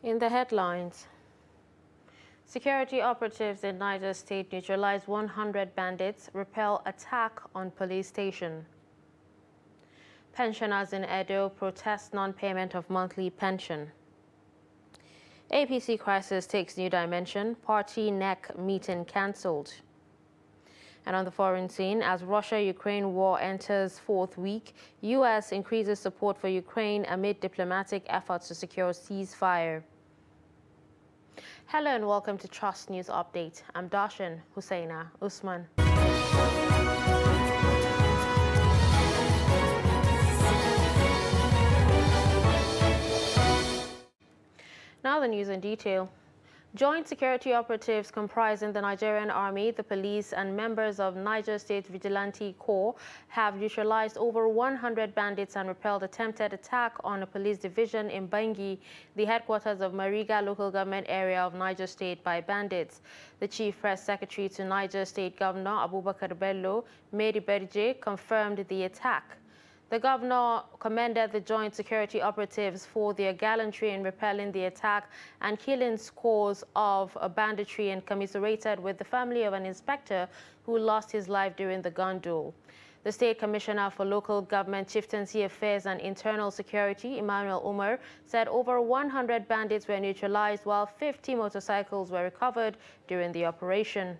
In the headlines, security operatives in Niger State neutralize 100 bandits, repel attack on police station. Pensioners in Edo protest non-payment of monthly pension. APC crisis takes new dimension, party NEC meeting cancelled. And on the foreign scene, as Russia-Ukraine war enters fourth week, U.S. increases support for Ukraine amid diplomatic efforts to secure ceasefire. Hello and welcome to Trust News Update. I'm Darshan Hussaina Usman. Now the news in detail. Joint security operatives comprising the Nigerian Army, the police, and members of Niger State Vigilante Corps have neutralized over 100 bandits and repelled attempted attack on a police division in Bangui, the headquarters of Mariga local government area of Niger State, by bandits. The Chief Press Secretary to Niger State Governor Abubakar Bello, Mary Berje, confirmed the attack. The governor commended the joint security operatives for their gallantry in repelling the attack and killing scores of banditry and commiserated with the family of an inspector who lost his life during the gun duel. The State Commissioner for Local Government, Chieftaincy Affairs and Internal Security, Emmanuel Umar, said over 100 bandits were neutralized while 50 motorcycles were recovered during the operation.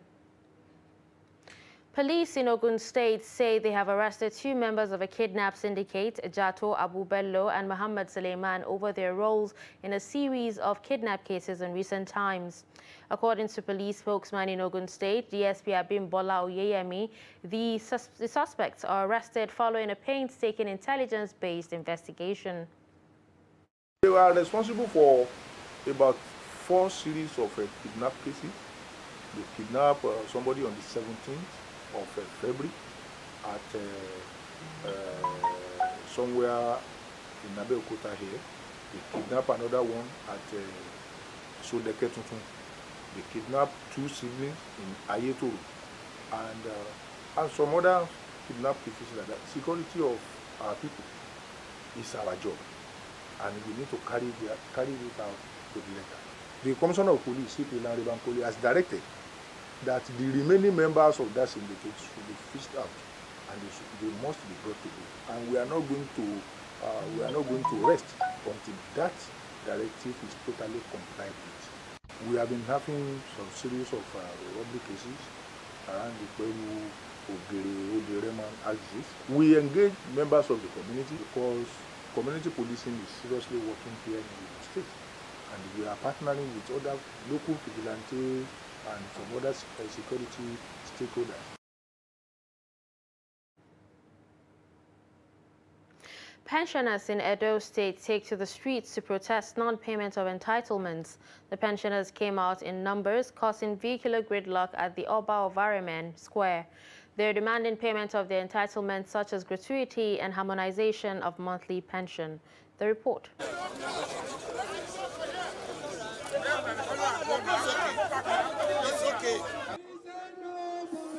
Police in Ogun State say they have arrested two members of a kidnap syndicate, Jato Abu Bello and Muhammad Suleiman, over their roles in a series of kidnap cases in recent times. According to police spokesman in Ogun State, DSP Abimbola Oyeyemi, the suspects are arrested following a painstaking intelligence-based investigation. They were responsible for about 4 series of kidnap cases. They kidnapped somebody on the 17th of February at somewhere in Abeokuta here. They kidnapped another one at Sodeke Tuntun. They kidnapped 2 siblings in Ayetoro and some other kidnap cases like that. Security of our people is our job, and we need to carry it out to the letter. The Commissioner of Police, CP Lanribankoli, has directed that the remaining members of that syndicate should be fished out, and they must be brought to book. And we are not going to rest until that directive is totally complied with. We have been having some series of robbery cases around the Peru, Ogere, Odereman axis. We engage members of the community because community policing is seriously working here in the state, and we are partnering with other local vigilantes and some other security stakeholders. Pensioners in Edo State take to the streets to protest non-payment of entitlements. The pensioners came out in numbers, causing vehicular gridlock at the Oba of Arimen Square. They're demanding payment of their entitlements such as gratuity and harmonization of monthly pension. The report.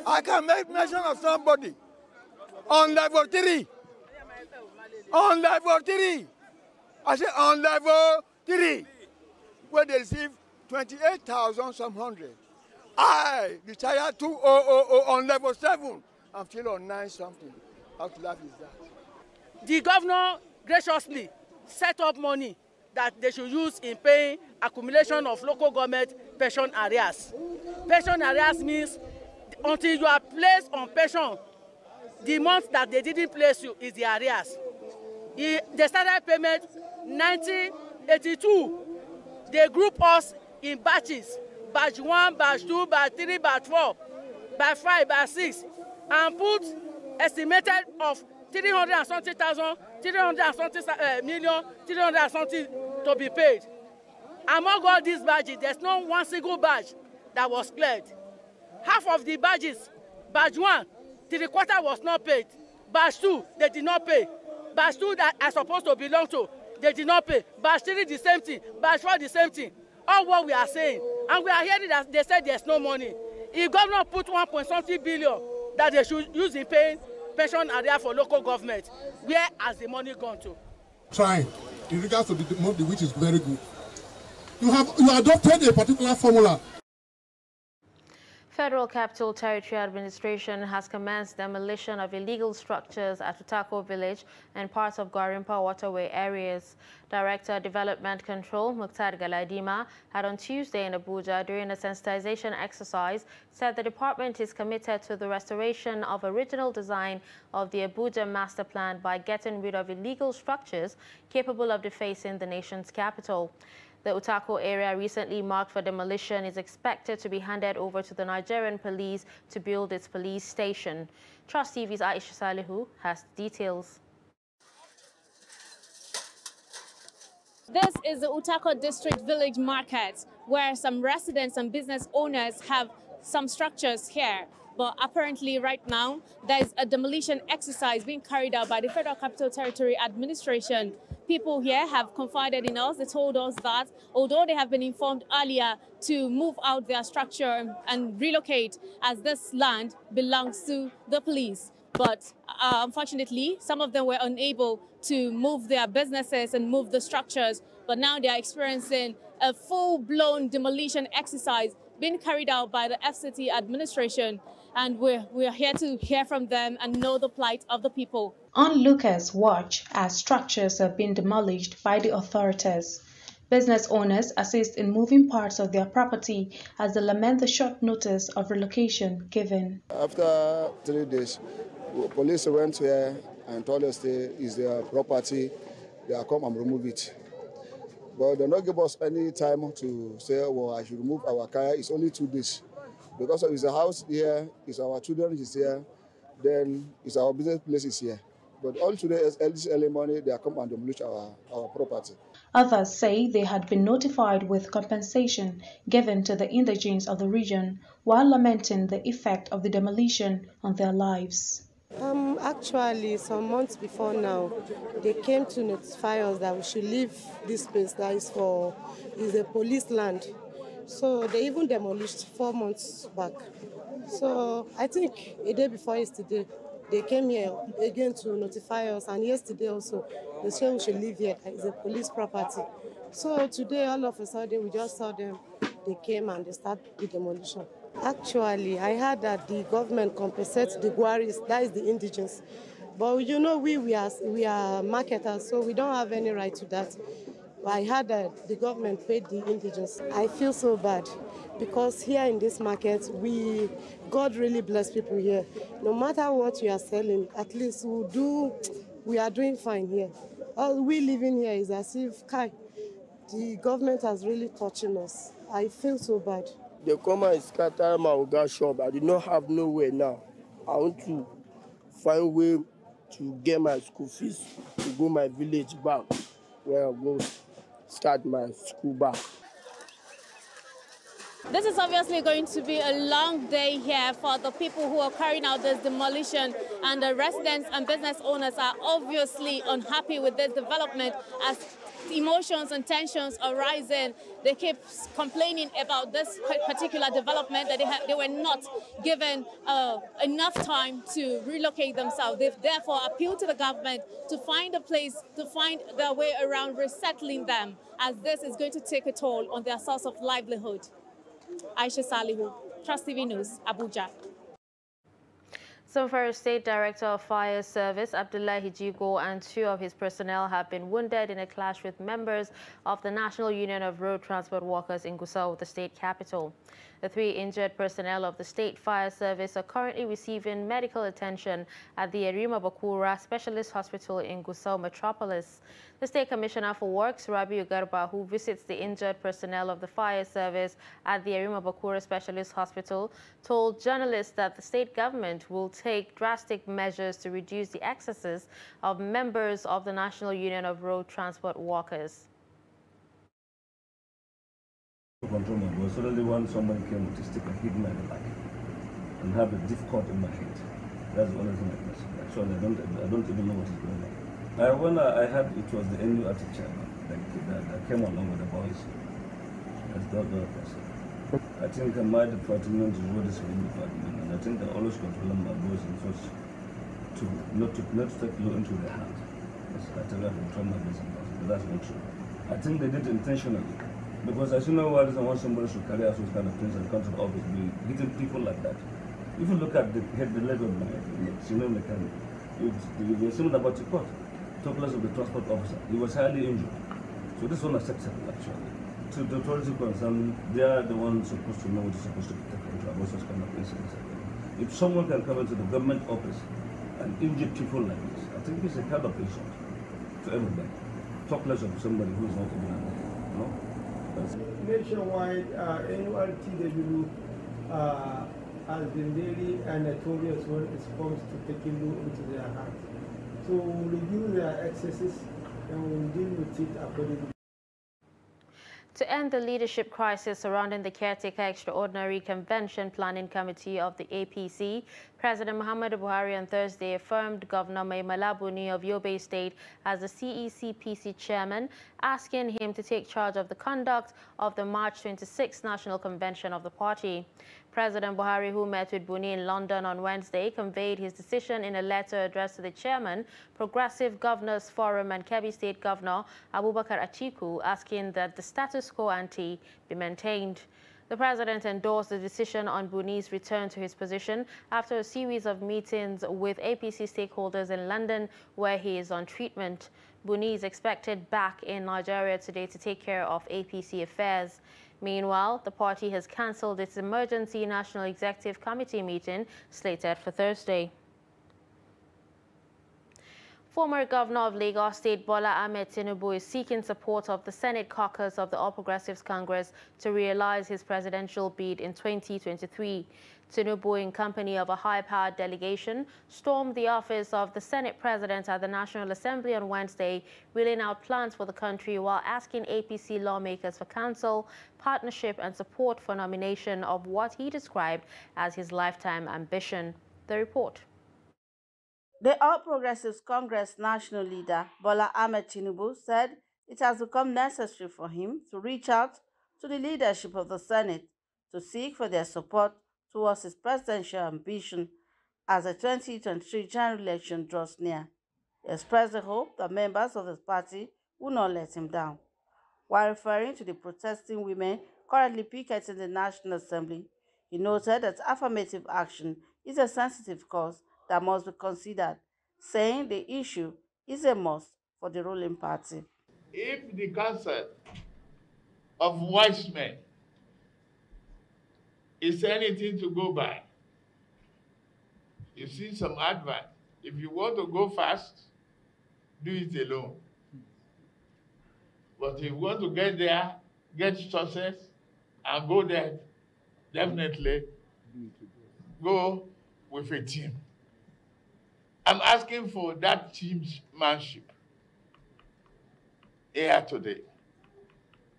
I can make mention of somebody on level 3. On level 3. I say on level 3, where they receive 28,000 some hundred. I retired 2000 on level 7. I'm still on 9 something. How to laugh is that? The governor graciously set up money that they should use in paying accumulation of local government pension arrears. Pension arrears means until you are placed on pension, the month that they didn't place you is the arrears. They started payment 1982. They group us in batches, batch 1, batch 2, batch 3, batch 4, batch 5, batch 6, and put estimated of 300 and something thousand, 300 and something million, 300 and something to be paid. Among all these badges, there's no one single badge that was cleared. Half of the badges, badge 1, 3/4 was not paid. Badge 2, they did not pay. Badge 2 that are supposed to belong to, they did not pay. Badge 3, the same thing. Badge 4, the same thing. All what we are saying. And we are hearing that they said there's no money. If government put 1.something billion that they should use in paying pension area for local government, where has the money gone to? Trying in regards to the monthly, which is very good. you adopted a particular formula. Federal Capital Territory Administration has commenced demolition of illegal structures at Utako Village and parts of Gwarimpa waterway areas. Director Development Control, Mukhtar Galadima, had on Tuesday in Abuja during a sensitization exercise said the department is committed to the restoration of original design of the Abuja master plan by getting rid of illegal structures capable of defacing the nation's capital. The Utako area recently marked for demolition is expected to be handed over to the Nigerian police to build its police station. Trust TV's Aisha Salihu has details. This is the Utako District Village Market, where some residents and business owners have some structures here. But apparently right now, there's a demolition exercise being carried out by the Federal Capital Territory Administration. People here have confided in us. They told us that although they have been informed earlier to move out their structure and relocate, as this land belongs to the police. But unfortunately, some of them were unable to move their businesses and move the structures. But now they are experiencing a full-blown demolition exercise being carried out by the FCT administration. And we're here to hear from them and know the plight of the people. Onlookers watch as structures are being demolished by the authorities. Business owners assist in moving parts of their property as they lament the short notice of relocation given. After 3 days, police went here and told us it's their property, they are come and remove it. But they don't give us any time to say, well, I should remove our car. It's only 2 days. Because it's a house here, it's our children is here, then it's our business place is here. But all today, this early morning, they are come and demolish our property. Others say they had been notified with compensation given to the indigenes of the region while lamenting the effect of the demolition on their lives. Actually, some months before now, they came to notify us that we should leave this place that is a police land. So they even demolished 4 months back. So I think a day before yesterday, they came here again to notify us, and yesterday also, they said we should leave here. It's a police property. So today, all of a sudden, we just saw them. They came and they started the demolition. Actually, I heard that the government compensates the Gwaris, that is the indigenes. But you know, we are marketers, so we don't have any right to that. I heard that the government paid the indigenes. I feel so bad because here in this market, God really bless people here. No matter what you are selling, at least we are doing fine here. All we living here is as if the government has really touching us. I feel so bad. They come and scatter my Oga shop. I did not have nowhere now. I want to find a way to get my school fees to go my village back, where I go start my school back. This is obviously going to be a long day here for the people who are carrying out this demolition, and the residents and business owners are obviously unhappy with this development as emotions and tensions are rising. They keep complaining about this particular development, that they were not given enough time to relocate themselves. They've therefore appealed to the government to find a place, to find their way around resettling them, as this is going to take a toll on their source of livelihood. Aisha Salihu, Trust TV News, Abuja. Zamfara State Director of Fire Service, Abdullahi Jigo, and 2 of his personnel have been wounded in a clash with members of the National Union of Road Transport Workers in Gusau, the state capital. The 3 injured personnel of the State Fire Service are currently receiving medical attention at the Erima Bakura Specialist Hospital in Gusau Metropolis. The State Commissioner for Works, Rabiu Garba, who visits the injured personnel of the fire service at the Erima Bakura Specialist Hospital, told journalists that the state government will take drastic measures to reduce the excesses of members of the National Union of Road Transport Workers. Control my voice. Suddenly when somebody came to stick and hit me at the back and have a difficult in my head. That's the only thing I can say. Actually, I don't even know what is going on. When I heard it was the NURT chairman that came along with the boys. That's the other person. I think my department is what is within the department, and I think I always control my boys and first to not take law into their hands. I tell you, I control my business, but that's not true. I think they did intentionally. Because as you know, I don't want somebody to carry out those kind of things and come to the office, be hitting people like that. If you look at the leg of my senior mechanic, you were similar about report. Took place of the transport officer. He was highly injured. So this one acceptable actually. So the authorities concerned, they are the ones supposed to know what is supposed to be taken into about such kind of incidents. If someone can come into the government office and injure people like this, I think it's a kind of insult to everybody. Talk less of somebody who is not even alive. No? Nationwide, NURTW has been very notorious when it comes to taking law into their hands. So we'll review their excesses and we'll deal with it accordingly. To end the leadership crisis surrounding the Caretaker Extraordinary Convention Planning Committee of the APC, President Muhammadu Buhari on Thursday affirmed Governor Mai Mala Buni of Yobe State as the CECPC chairman, asking him to take charge of the conduct of the March 26th National Convention of the party. President Buhari, who met with Buni in London on Wednesday, conveyed his decision in a letter addressed to the chairman, Progressive Governors Forum and Kebbi State Governor Abubakar Atiku, asking that the status quo ante be maintained. The president endorsed the decision on Buni's return to his position after a series of meetings with APC stakeholders in London, where he is on treatment. Buni is expected back in Nigeria today to take care of APC affairs. Meanwhile, the party has cancelled its emergency National Executive Committee meeting slated for Thursday. Former Governor of Lagos State Bola Ahmed Tinubu is seeking support of the Senate caucus of the All Progressives Congress to realize his presidential bid in 2023. Tinubu, in company of a high-powered delegation, stormed the office of the Senate President at the National Assembly on Wednesday, wheeling out plans for the country while asking APC lawmakers for counsel, partnership and support for nomination of what he described as his lifetime ambition. The report. The All Progressives Congress national leader, Bola Ahmed Tinubu, said it has become necessary for him to reach out to the leadership of the Senate to seek for their support towards his presidential ambition as the 2023 general election draws near. He expressed the hope that members of his party will not let him down. While referring to the protesting women currently picketing the National Assembly, he noted that affirmative action is a sensitive cause that must be considered, saying the issue is a must for the ruling party. If the council of wise men is anything to go by, you see some advice. If you want to go fast, do it alone. But if you want to get there, get success, and go there, definitely go with a team. I'm asking for that teamsmanship here today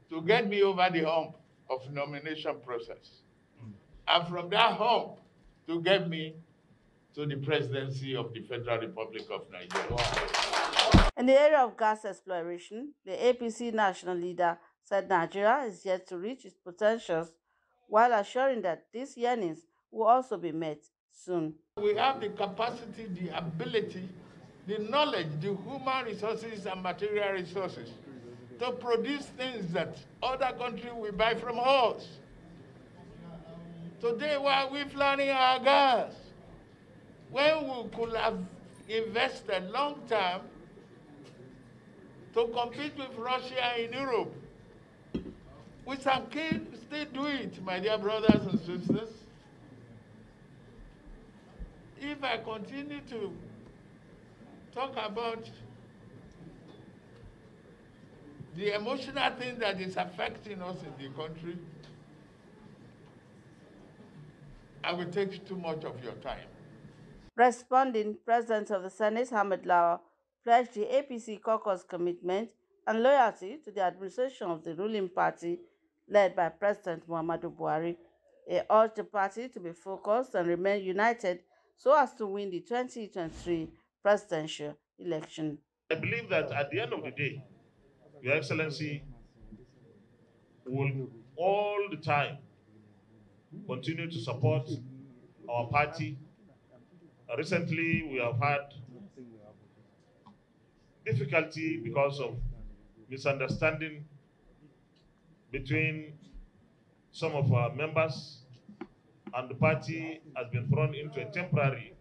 to get me over the hump of nomination process. And from that hump to get me to the presidency of the Federal Republic of Nigeria. In the area of gas exploration, the APC national leader said Nigeria is yet to reach its potentials, while assuring that these yearnings will also be met soon. We have the capacity, the ability, the knowledge, the human resources and material resources to produce things that other countries will buy from us. Today, why are we flaring our gas? When we could have invested long term to compete with Russia in Europe. We can still do it, my dear brothers and sisters. If I continue to talk about the emotional thing that is affecting us in the country, I will take too much of your time. Responding, President of the Senate, Ahmed Lawan, pledged the APC caucus commitment and loyalty to the administration of the ruling party led by President Muhammadu Buhari. He urged the party to be focused and remain united so as to win the 2023 presidential election. I believe that at the end of the day, Your Excellency will all the time continue to support our party. Recently, we have had difficulty because of misunderstanding between some of our members, and the party has been thrown into a temporary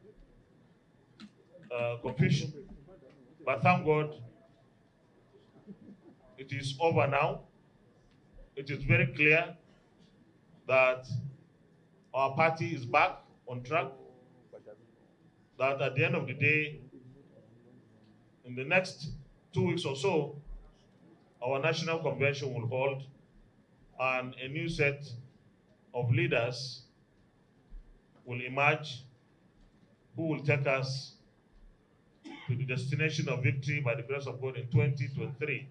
confusion. But thank God, it is over now. It is very clear that our party is back on track, that at the end of the day, in the next 2 weeks or so, our national convention will hold, and a new set of leaders will emerge who will take us to the destination of victory by the grace of God in 2023.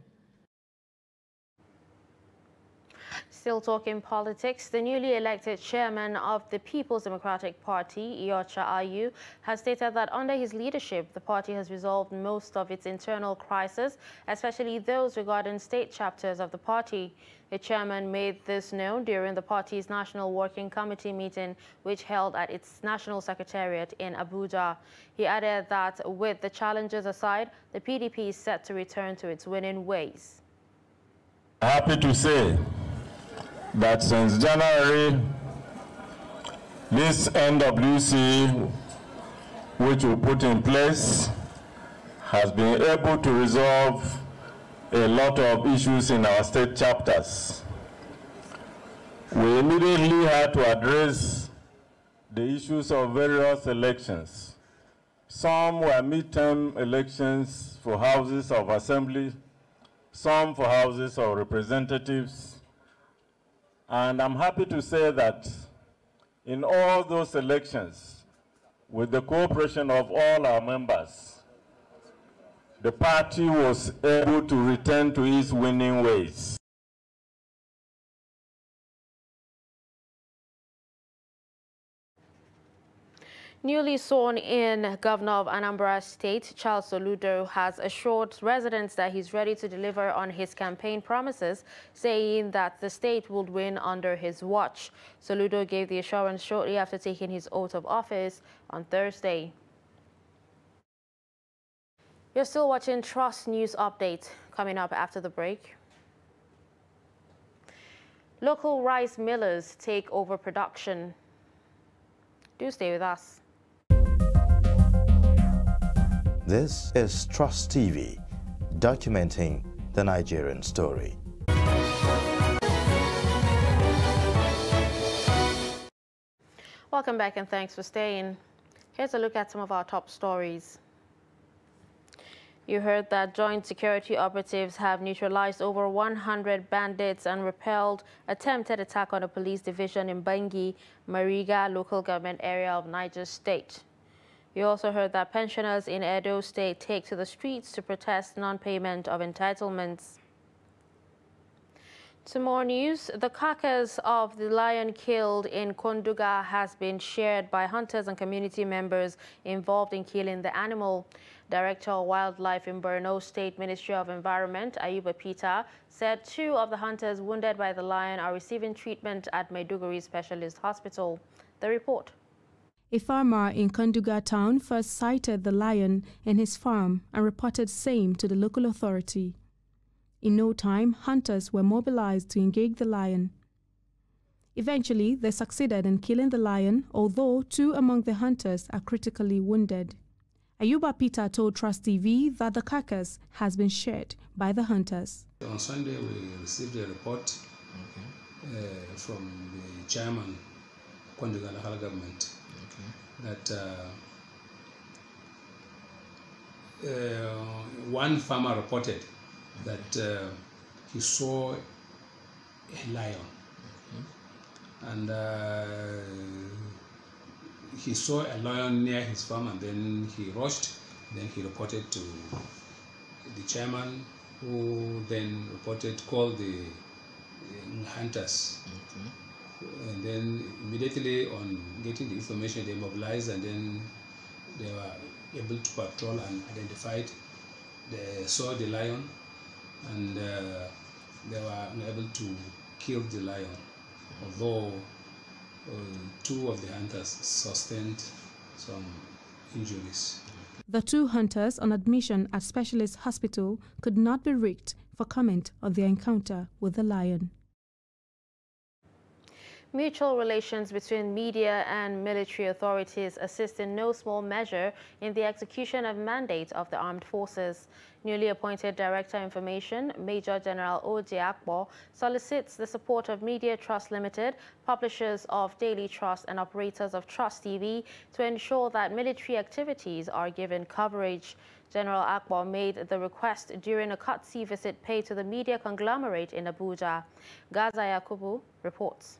Still talking politics, the newly elected chairman of the People's Democratic Party, Iyorchia Ayu, has stated that under his leadership, the party has resolved most of its internal crises, especially those regarding state chapters of the party. The chairman made this known during the party's National Working Committee meeting, which held at its National Secretariat in Abuja. He added that with the challenges aside, the PDP is set to return to its winning ways. Happy to say that since January, this NWC, which we put in place, has been able to resolve a lot of issues in our state chapters. We immediately had to address the issues of various elections. Some were midterm elections for houses of assembly, some for houses of representatives. And I'm happy to say that in all those elections, with the cooperation of all our members, the party was able to return to its winning ways. Newly sworn-in Governor of Anambra State, Charles Soludo, has assured residents that he's ready to deliver on his campaign promises, saying that the state would win under his watch. Soludo gave the assurance shortly after taking his oath of office on Thursday. You're still watching Trust News Update. Coming up after the break. Local rice millers take over production. Do stay with us. This is Trust TV, documenting the Nigerian story. Welcome back and thanks for staying. Here's a look at some of our top stories. You heard that joint security operatives have neutralized over 100 bandits and repelled attempted attack on a police division in Bangi, Mariga local government area of Niger State. You also heard that pensioners in Edo State take to the streets to protest non-payment of entitlements. To more news, the carcass of the lion killed in Konduga has been shared by hunters and community members involved in killing the animal. Director of Wildlife in Borno State Ministry of Environment, Ayuba Peter, said 2 of the hunters wounded by the lion are receiving treatment at Maiduguri Specialist Hospital. The report. A farmer in Konduga town first sighted the lion in his farm and reported same to the local authority. In no time, hunters were mobilized to engage the lion. Eventually, they succeeded in killing the lion, although 2 among the hunters are critically wounded. Ayuba Peter told Trust TV that the carcass has been shared by the hunters. On Sunday, we received a report from the chairman, Konduga local government, that one farmer reported that he saw a lion, and he saw a lion near his farm, and then he rushed. Then he reported to the chairman, who then called the hunters. And then immediately on getting the information, they mobilized, and then they were able to patrol and identified. They saw the lion, and they were unable to kill the lion, although 2 of the hunters sustained some injuries. The 2 hunters on admission at Specialist Hospital could not be reached for comment on their encounter with the lion. Mutual relations between media and military authorities assist in no small measure in the execution of mandates of the armed forces. Newly appointed Director of Information, Major General O.J. Akpo, solicits the support of Media Trust Limited, publishers of Daily Trust and operators of Trust TV to ensure that military activities are given coverage. General Akpo made the request during a courtesy visit paid to the media conglomerate in Abuja. Gaza Yakubu reports.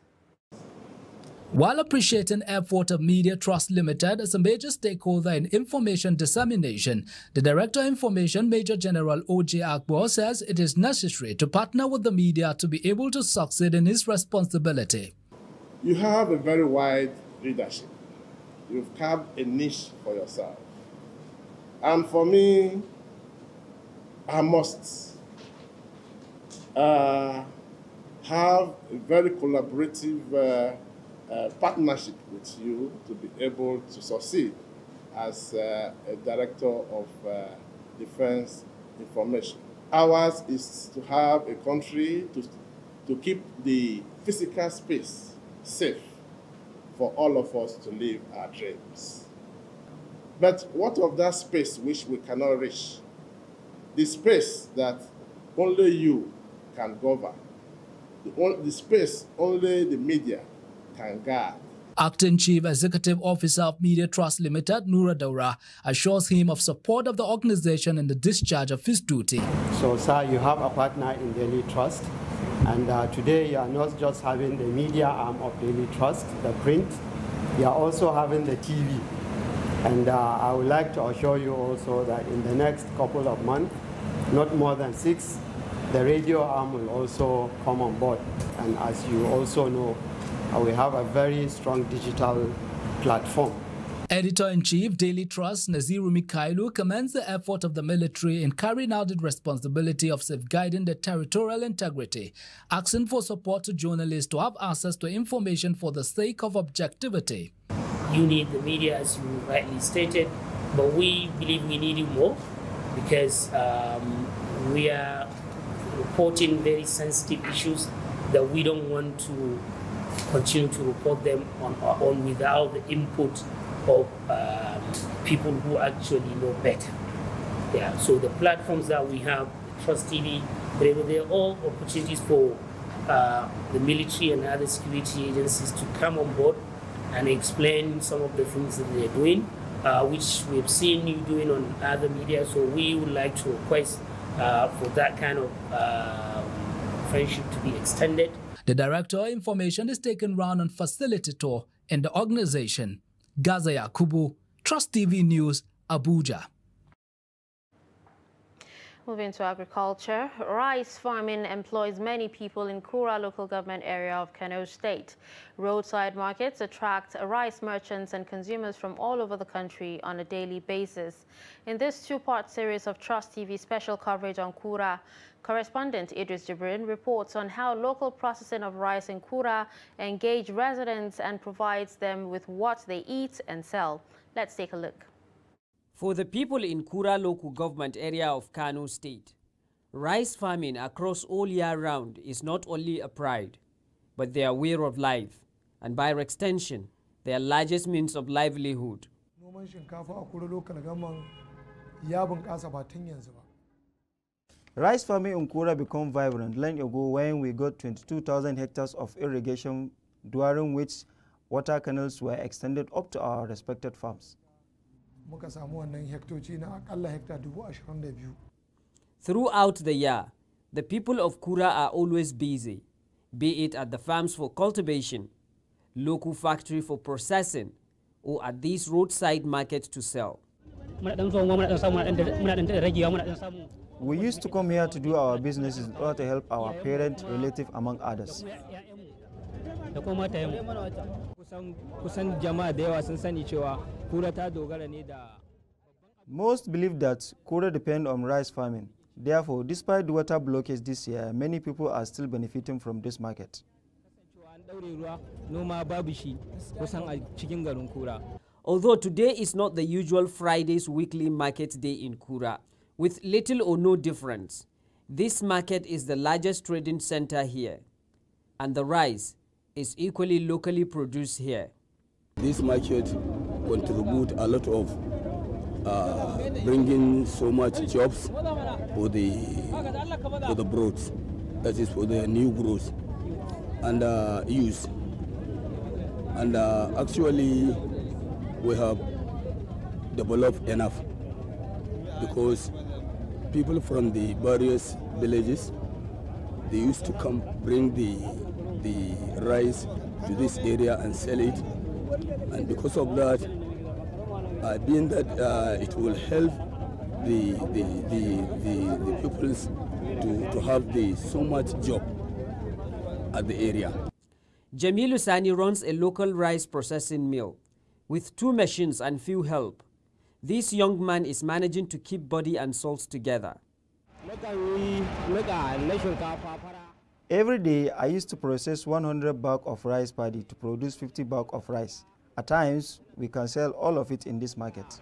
While appreciating effort of Media Trust Limited as a major stakeholder in information dissemination, the Director of Information, Major General O.J. Akpo, says it is necessary to partner with the media to be able to succeed in his responsibility. You have a very wide leadership. You've carved a niche for yourself. And for me, I must have a very collaborative partnership with you to be able to succeed as a Director of Defense Information. Ours is to have a country to keep the physical space safe for all of us to live our dreams. But what of that space which we cannot reach? The space that only you can govern. The space only the media can guard. Acting Chief Executive Officer of Media Trust Limited, Nura Daura, assures him of support of the organization in the discharge of his duty. So, sir, you have a partner in Daily Trust, and today you are not just having the media arm of Daily Trust, the print, you are also having the TV. And I would like to assure you also that in the next couple of months, not more than 6, the radio arm will also come on board. And as you also know, we have a very strong digital platform. Editor-in-Chief, Daily Trust, Naziru Mikailu, commends the effort of the military in carrying out the responsibility of safeguarding the territorial integrity, asking for support to journalists to have access to information for the sake of objectivity. You need the media, as you rightly stated, but we believe we need you more because we are reporting very sensitive issues that we don't want to continue to report them on without the input of people who actually know better. Yeah, so the platforms that we have, Trust TV, they're all opportunities for the military and other security agencies to come on board and explain some of the things that they're doing, which we've seen you doing on other media. So we would like to request for that kind of friendship to be extended. The Director of Information is taken round on facility tour in the organization. Gaza Yakubu, Trust TV News, Abuja. Moving to agriculture, rice farming employs many people in Kura local government area of Kano State. Roadside markets attract rice merchants and consumers from all over the country on a daily basis. In this two-part series of Trust TV special coverage on Kura, correspondent Idris Jibrin reports on how local processing of rice in Kura engage residents and provides them with what they eat and sell. Let's take a look. For the people in Kura local government area of Kano State, rice farming across all year round is not only a pride, but their way of life, and by extension, their largest means of livelihood. Rice farming in Kura became vibrant long ago when we got 22,000 hectares of irrigation, during which water canals were extended up to our respected farms. Throughout the year, the people of Kura are always busy, be it at the farms for cultivation, local factory for processing, or at these roadside markets to sell. We used to come here to do our businesses in order to help our parents, relatives, among others. Most believe that Kura depend on rice farming. Therefore, despite the water blockage this year, many people are still benefiting from this market. Although today is not the usual Friday's weekly market day in Kura, with little or no difference, this market is the largest trading center here, and the rice is equally locally produced here. This market contributes a lot of bringing so much jobs for the broads, that is for the new growth and youth. And actually we have developed enough because people from the various villages, they used to come bring the rice to this area and sell it, and because of that, being that it will help the peoples to have so much job at the area. Jamilu Sani runs a local rice processing mill with 2 machines and few help. This young man is managing to keep body and souls together. Every day, I used to process 100 bags of rice paddy to produce 50 bags of rice. At times, we can sell all of it in this market.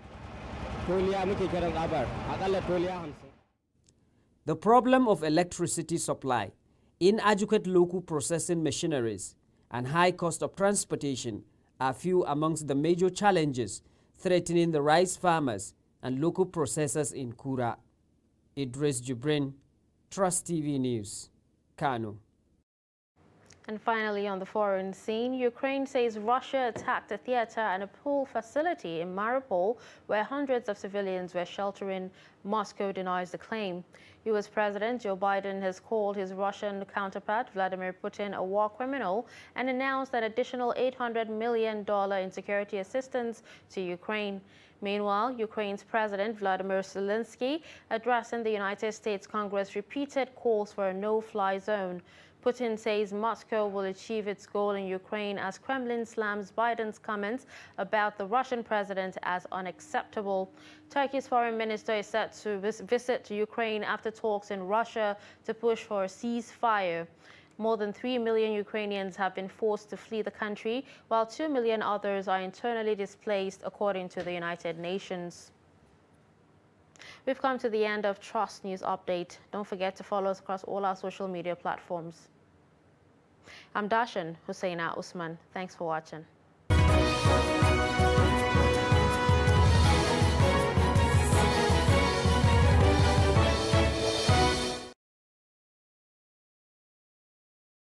The problem of electricity supply, inadequate local processing machineries, and high cost of transportation are few amongst the major challenges threatening the rice farmers and local processors in Kura. Idris Jubrin, Trust TV News, Kano. And finally, on the foreign scene, Ukraine says Russia attacked a theater and a pool facility in Mariupol, where hundreds of civilians were sheltering. Moscow denies the claim. U.S. President Joe Biden has called his Russian counterpart, Vladimir Putin, a war criminal and announced an additional $800 million in security assistance to Ukraine. Meanwhile, Ukraine's President Vladimir Zelensky, addressing the United States Congress, repeated calls for a no-fly zone. Putin says Moscow will achieve its goal in Ukraine as Kremlin slams Biden's comments about the Russian president as unacceptable. Turkey's foreign minister is set to visit Ukraine after talks in Russia to push for a ceasefire. More than 3 million Ukrainians have been forced to flee the country, while 2 million others are internally displaced, according to the United Nations. We've come to the end of Trust News Update. Don't forget to follow us across all our social media platforms. I'm Darshan Hussaina Usman. Thanks for watching.